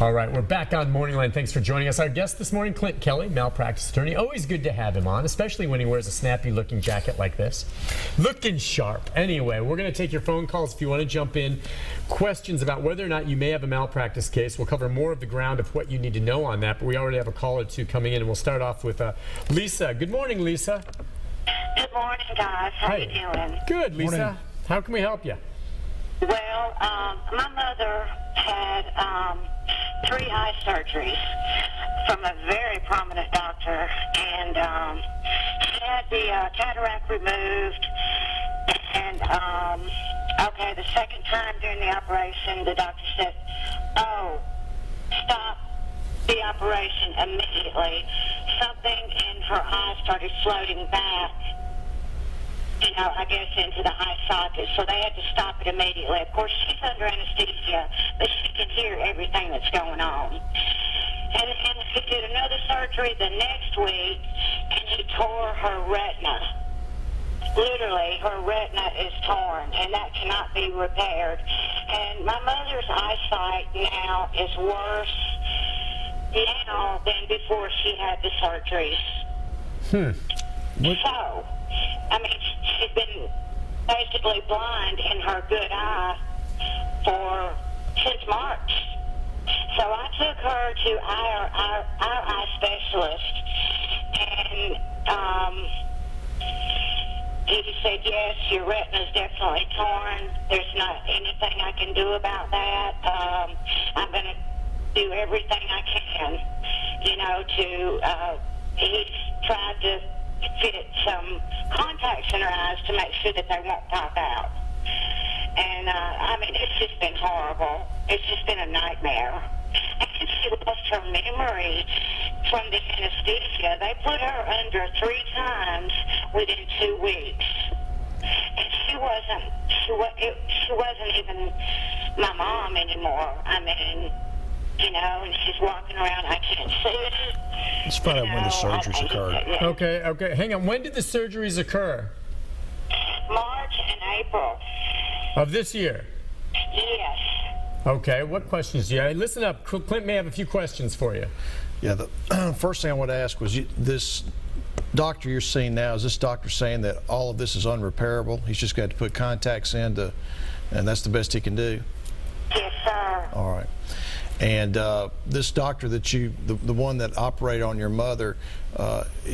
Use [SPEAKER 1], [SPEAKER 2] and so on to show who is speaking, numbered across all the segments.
[SPEAKER 1] All right, we're back on MorningLine. Thanks for joining us. Our guest this morning, Clint Kelly, malpractice attorney. Always good to have him on, especially when he wears a snappy-looking jacket like this. Looking sharp. Anyway, we're going to take your phone calls if you want to jump in. Questions about whether or not you may have a malpractice case. We'll cover more of the ground of what you need to know on that, but we already have a call or two coming in, and we'll start off with Lisa. Good morning, Lisa.
[SPEAKER 2] Good morning, guys. How you doing?
[SPEAKER 1] Good, Lisa.
[SPEAKER 3] Morning.
[SPEAKER 1] How can we help you?
[SPEAKER 2] Well, my mother had 3 eye surgeries from a very prominent doctor, and she had the cataract removed. And okay, the second time during the operation, the doctor said, "Oh, stop the operation immediately." Something in her eye started floating back, I guess into the eye socket, so they had to stop it immediately. Of course, she's under anesthesia, but she can hear everything that's going on. And he did another surgery the next week, and he tore her retina. Literally, her retina is torn, and that cannot be repaired. And my mother's eyesight now is worse now than before she had the surgeries. So, I mean, she's been basically blind in her good eye since March. So I took her to our eye specialist, and he said, yes, your retina is definitely torn. There's not anything I can do about that. I'm going to do everything I can, he's tried to fit some contacts in her eyes to make sure that they won't pop out. And, it's just been horrible. It's just been a nightmare. And she lost her memory from the anesthesia. They put her under 3 times within 2 weeks. And she wasn't even my mom anymore. And she's walking around. I can't see it.
[SPEAKER 3] Let's find out when the surgeries occurred.
[SPEAKER 1] Okay. Hang on. When did the surgeries occur?
[SPEAKER 2] March and April.
[SPEAKER 1] Of this year?
[SPEAKER 2] Yes.
[SPEAKER 1] Okay. What questions do you have? Listen up. Clint may have a few questions for you.
[SPEAKER 3] Yeah, the first thing I want to ask was, this doctor you're seeing now, is this doctor saying that all of this is unrepairable? He's just got to put contacts in and that's the best he can do?
[SPEAKER 2] Yes, sir.
[SPEAKER 3] All right. And this doctor that the one that operated on your mother,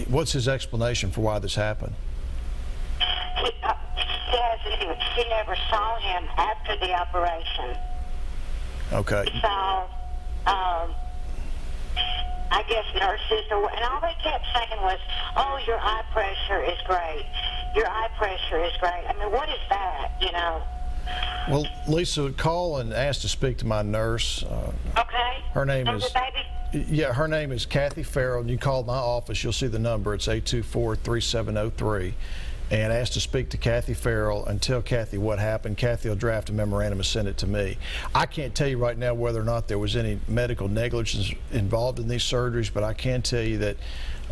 [SPEAKER 3] what's his explanation for why this happened?
[SPEAKER 2] She never saw him after the operation.
[SPEAKER 3] Okay.
[SPEAKER 2] So, I guess nurses, and all they kept saying was, "Oh, your eye pressure is great. Your eye pressure is great." I mean, what is that,
[SPEAKER 3] Well, Lisa, call and ask to speak to my nurse.
[SPEAKER 2] Okay.
[SPEAKER 3] Her name is...
[SPEAKER 2] Baby?
[SPEAKER 3] Yeah, her name is Kathy Farrell, and you call my office, you'll see the number. It's 824-3703. And ask to speak to Kathy Farrell and tell Kathy what happened. Kathy will draft a memorandum and send it to me. I can't tell you right now whether or not there was any medical negligence involved in these surgeries, but I can tell you that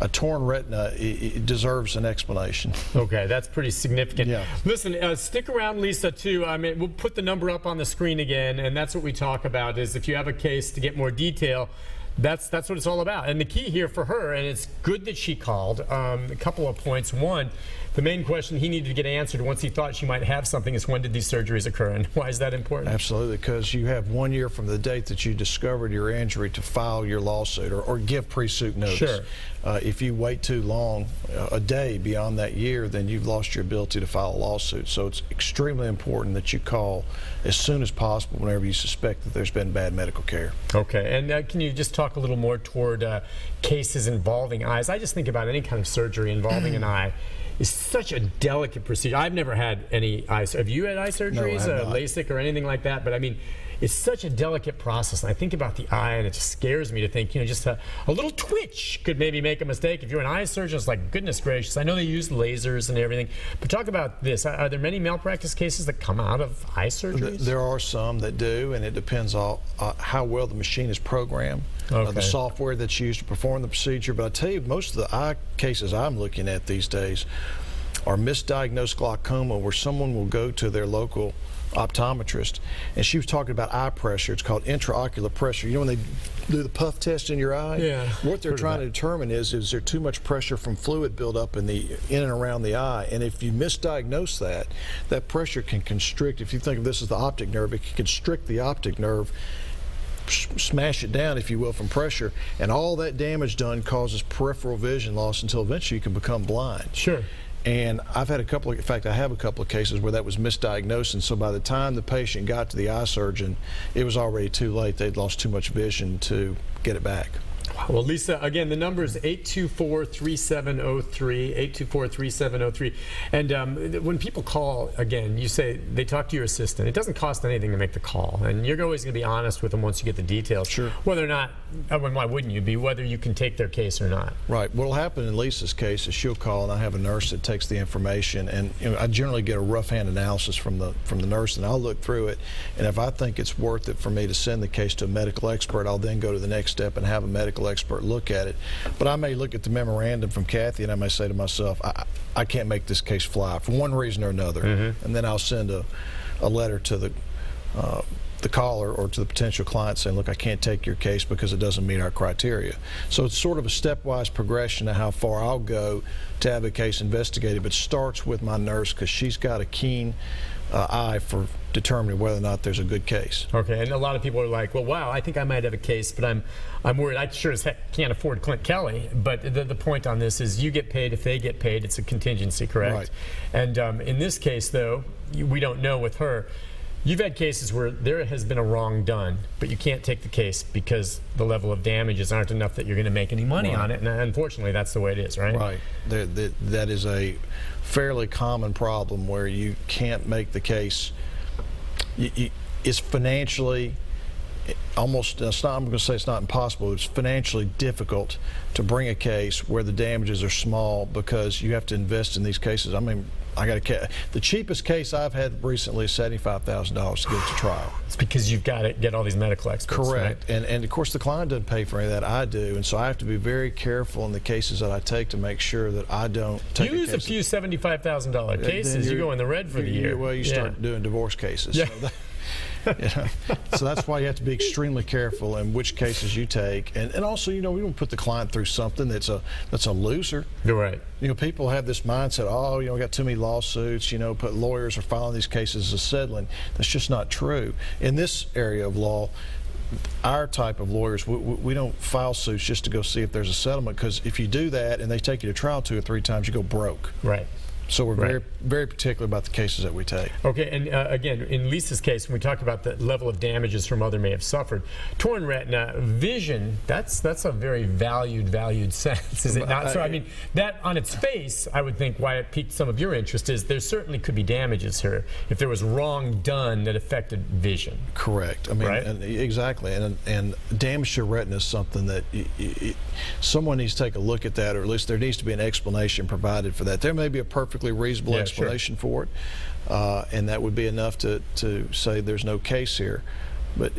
[SPEAKER 3] a torn retina, it deserves an explanation.
[SPEAKER 1] Okay, that's pretty significant.
[SPEAKER 3] Yeah.
[SPEAKER 1] Listen, stick around, Lisa, too. We'll put the number up on the screen again, and that's what we talk about, is if you have a case to get more detail, that's what it's all about. And the key here for her, and it's good that she called, a couple of points. One, the main question he needed to get answered once he thought she might have something is, when did these surgeries occur, and why is that important?
[SPEAKER 3] Absolutely, because you have 1 year from the date that you discovered your injury to file your lawsuit or give pre-suit notice.
[SPEAKER 1] Sure.
[SPEAKER 3] If you wait too long, a day beyond that year, then you've lost your ability to file a lawsuit. So it's extremely important that you call as soon as possible whenever you suspect that there's been bad medical care.
[SPEAKER 1] Okay, and can you just talk a little more toward cases involving eyes? I just think about any kind of surgery involving an eye. It's such a delicate procedure. I've never had any eye. Have you had eye surgeries,
[SPEAKER 3] No, I have not.
[SPEAKER 1] LASIK or anything like that? But it's such a delicate process. And I think about the eye, and it just scares me to think, just a little twitch could maybe make a mistake. If you're an eye surgeon, it's like, goodness gracious. I know they use lasers and everything, but talk about this. Are there many malpractice cases that come out of eye surgeries?
[SPEAKER 3] There are some that do, and it depends on how well the machine is programmed, the software that's used to perform the procedure. But I tell you, most of the eye cases I'm looking at these days are misdiagnosed glaucoma, where someone will go to their local optometrist, and she was talking about eye pressure. It's called intraocular pressure. You know when they do the puff test in your eye?
[SPEAKER 1] Yeah.
[SPEAKER 3] What they're trying to determine is there too much pressure from fluid buildup in and around the eye? And if you misdiagnose that pressure can constrict. If you think of this as the optic nerve, it can constrict the optic nerve, smash it down, if you will, from pressure, and all that damage done causes peripheral vision loss until eventually you can become blind.
[SPEAKER 1] Sure.
[SPEAKER 3] And I've had in fact, I have a couple of cases where that was misdiagnosed, and so by the time the patient got to the eye surgeon, it was already too late. They'd lost too much vision to get it back.
[SPEAKER 1] Well, Lisa, again, the number is 824-3703, 824-3703. And when people call, again, you say they talk to your assistant. It doesn't cost anything to make the call. And you're always going to be honest with them once you get the details.
[SPEAKER 3] Sure.
[SPEAKER 1] Whether or not, why wouldn't you be, whether you can take their case or not.
[SPEAKER 3] Right. What will happen in Lisa's case is she'll call, and I have a nurse that takes the information, and I generally get a rough hand analysis from the nurse, and I'll look through it. And if I think it's worth it for me to send the case to a medical expert, I'll then go to the next step and have a medical expert look at it. But I may look at the memorandum from Kathy, and I may say to myself, I can't make this case fly for one reason or another. And then I'll send a letter to the caller or to the potential client saying, look, I can't take your case because it doesn't meet our criteria. So it's sort of a stepwise progression of how far I'll go to have a case investigated, but it starts with my nurse because she's got a keen eye for determining whether or not there's a good case.
[SPEAKER 1] Okay, and a lot of people are like, well, wow, I think I might have a case, but I'm worried. I sure as heck can't afford Clint Kelly. But the point on this is you get paid if they get paid. It's a contingency, correct?
[SPEAKER 3] Right.
[SPEAKER 1] And in this case, though, we don't know with her. You've had cases where there has been a wrong done, but you can't take the case because the level of damages aren't enough that you're going to make any money on it. And unfortunately, that's the way it is, right?
[SPEAKER 3] Right. That is a fairly common problem where you can't make the case. It's financially almost, I'm going to say it's not impossible, it's financially difficult to bring a case where the damages are small because you have to invest in these cases. I mean, the cheapest case I've had recently is $75,000 to get it to trial.
[SPEAKER 1] It's because you've got to get all these medical experts.
[SPEAKER 3] Correct.
[SPEAKER 1] Right?
[SPEAKER 3] And of course the client doesn't pay for any of that, I do, and so I have to be very careful in the cases that I take to make sure that I don't take
[SPEAKER 1] You lose a few $75,000 cases, you go in the red for the year.
[SPEAKER 3] Well, you start doing divorce cases.
[SPEAKER 1] Yeah.
[SPEAKER 3] So that's why you have to be extremely careful in which cases you take, and also, we don't put the client through something that's a loser.
[SPEAKER 1] You're right.
[SPEAKER 3] People have this mindset, we got too many lawsuits, but lawyers are filing these cases as settling. That's just not true. In this area of law, our type of lawyers, we don't file suits just to go see if there's a settlement, because if you do that and they take you to trial 2 or 3 times, you go broke.
[SPEAKER 1] Right.
[SPEAKER 3] So we're very, very particular about the cases that we take.
[SPEAKER 1] Okay, and again, in Lisa's case, when we talked about the level of damages her mother may have suffered, torn retina, vision, that's a very valued sense, is it not? So I mean, that on its face, I would think why it piqued some of your interest is there certainly could be damages here if there was wrong done that affected vision.
[SPEAKER 3] Correct. I mean,
[SPEAKER 1] right?
[SPEAKER 3] Exactly. And damage to your retina is something that someone needs to take a look at that, or at least there needs to be an explanation provided for that. There may be a perfectly reasonable explanation for it, and that would be enough to say there's no case here. But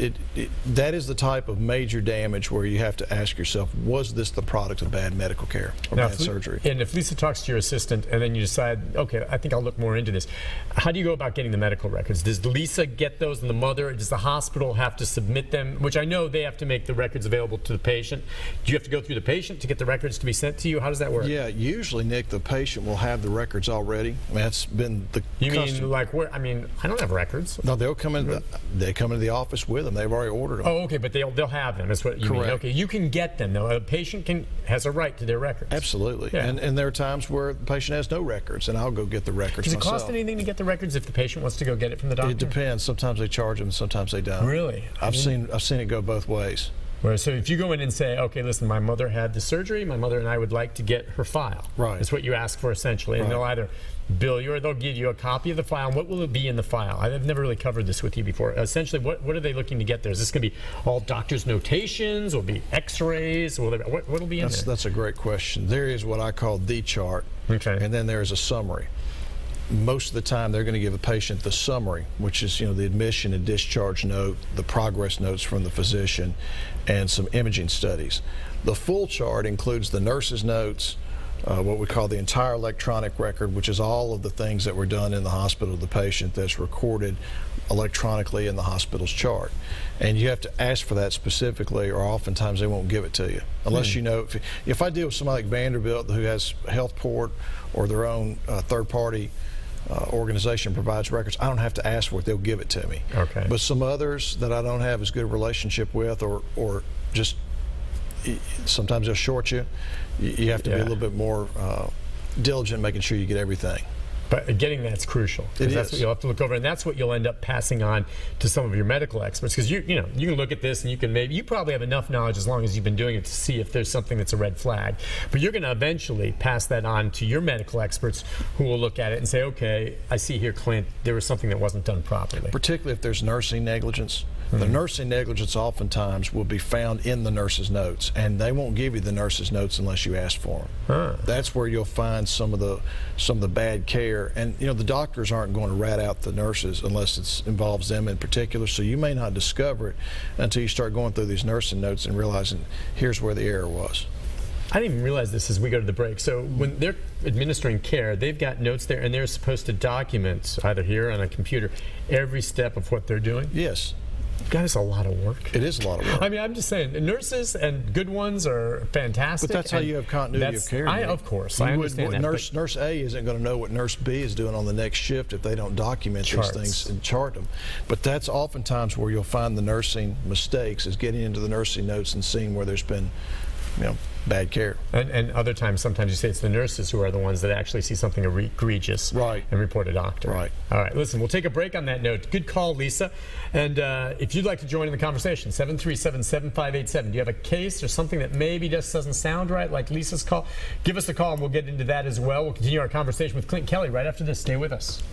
[SPEAKER 3] that is the type of major damage where you have to ask yourself, was this the product of bad medical care or bad surgery?
[SPEAKER 1] And if Lisa talks to your assistant and then you decide, okay, I think I'll look more into this, how do you go about getting the medical records? Does Lisa get those and the mother? Does the hospital have to submit them? Which I know they have to make the records available to the patient. Do you have to go through the patient to get the records to be sent to you? How does that work?
[SPEAKER 3] Yeah, usually, Nick, the patient will have the records already. I mean, that's been the custom.
[SPEAKER 1] Mean like where? I mean, I don't have records.
[SPEAKER 3] No, they'll come in. They come into the office with them. They've already ordered them.
[SPEAKER 1] Oh, okay, but they'll have them. That's what you mean. Okay, you can get them though. A patient has a right to their records.
[SPEAKER 3] Absolutely. Yeah. And there are times where the patient has no records, and I'll go get the records
[SPEAKER 1] Does it
[SPEAKER 3] myself.
[SPEAKER 1] cost anything to get the records if the patient wants to go get it from the doctor?
[SPEAKER 3] It depends. Sometimes they charge them, sometimes they don't.
[SPEAKER 1] Really?
[SPEAKER 3] I've seen it go both ways.
[SPEAKER 1] So if you go in and say, okay, listen, my mother had the surgery, my mother and I would like to get her file.
[SPEAKER 3] Right.
[SPEAKER 1] That's what you ask for essentially, and they'll either bill you or they'll give you a copy of the file. And what will it be in the file? I've never really covered this with you before. Essentially, what are they looking to get there? Is this going to be all doctor's notations? Will it be x-rays? What will be in there?
[SPEAKER 3] That's a great question. There is what I call the chart, and then there is a summary. Most of the time, they're going to give a patient the summary, which is the admission and discharge note, the progress notes from the physician, and some imaging studies. The full chart includes the nurse's notes, what we call the entire electronic record, which is all of the things that were done in the hospital of the patient that's recorded electronically in the hospital's chart. And you have to ask for that specifically, or oftentimes they won't give it to you. Unless you know, if I deal with somebody like Vanderbilt who has HealthPort or their own third-party organization provides records, I don't have to ask for it, they'll give it to me.
[SPEAKER 1] Okay.
[SPEAKER 3] But some others that I don't have as good a relationship with, or just sometimes they'll short you. You have to be a little bit more diligent making sure you get everything.
[SPEAKER 1] But getting that's crucial.
[SPEAKER 3] It
[SPEAKER 1] That's
[SPEAKER 3] is.
[SPEAKER 1] what you'll have to look over, and that's what you'll end up passing on to some of your medical experts. Because you can look at this and you probably have enough knowledge as long as you've been doing it to see if there's something that's a red flag. But you're going to eventually pass that on to your medical experts, who will look at it and say, okay, I see here, Clint, there was something that wasn't done properly.
[SPEAKER 3] Particularly if there's nursing negligence. The nursing negligence oftentimes will be found in the nurse's notes, and they won't give you the nurse's notes unless you ask for them. That's where you'll find some of the bad care. And the doctors aren't going to rat out the nurses unless it involves them in particular. So you may not discover it until you start going through these nursing notes and realizing here's where the error was.
[SPEAKER 1] I didn't even realize this as we go to the break. So when they're administering care, they've got notes there, and they're supposed to document, either here or on a computer, every step of what they're doing?
[SPEAKER 3] Yes.
[SPEAKER 1] God, it's a lot of work.
[SPEAKER 3] It is a lot of work.
[SPEAKER 1] I mean, I'm just saying, nurses and good ones are fantastic.
[SPEAKER 3] But that's how you have continuity of care.
[SPEAKER 1] Of course, I understand that.
[SPEAKER 3] Nurse A isn't going to know what Nurse B is doing on the next shift if they don't document these things and chart them. But that's oftentimes where you'll find the nursing mistakes, is getting into the nursing notes and seeing where there's been, bad care.
[SPEAKER 1] And other times, sometimes you say it's the nurses who are the ones that actually see something egregious and report a doctor.
[SPEAKER 3] Right.
[SPEAKER 1] All right, listen, we'll take a break on that note. Good call, Lisa. And if you'd like to join in the conversation, 737-7587. Do you have a case or something that maybe just doesn't sound right, like Lisa's call? Give us a call and we'll get into that as well. We'll continue our conversation with Clint Kelly right after this. Stay with us.